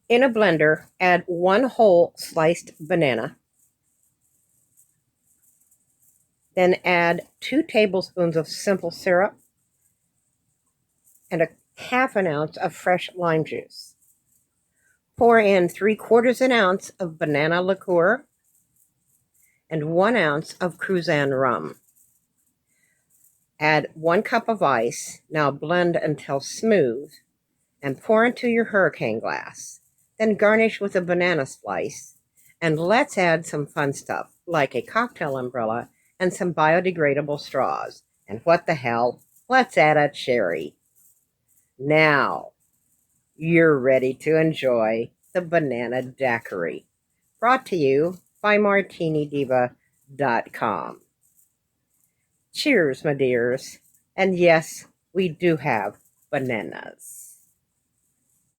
In a blender, add 1 whole sliced banana. Then add 2 tablespoons of simple syrup and a half an ounce of fresh lime juice. Pour in 3/4 ounce of banana liqueur and 1 ounce of Cruzan rum. Add 1 cup of ice. Now blend until smooth and pour into your hurricane glass. Then garnish with a banana slice. And let's add some fun stuff like a cocktail umbrella and some biodegradable straws. And what the hell? Let's add a cherry. Now, you're ready to enjoy the banana daiquiri. Brought to you by MartiniDiva.com. Cheers, my dears. And yes, we do have bananas.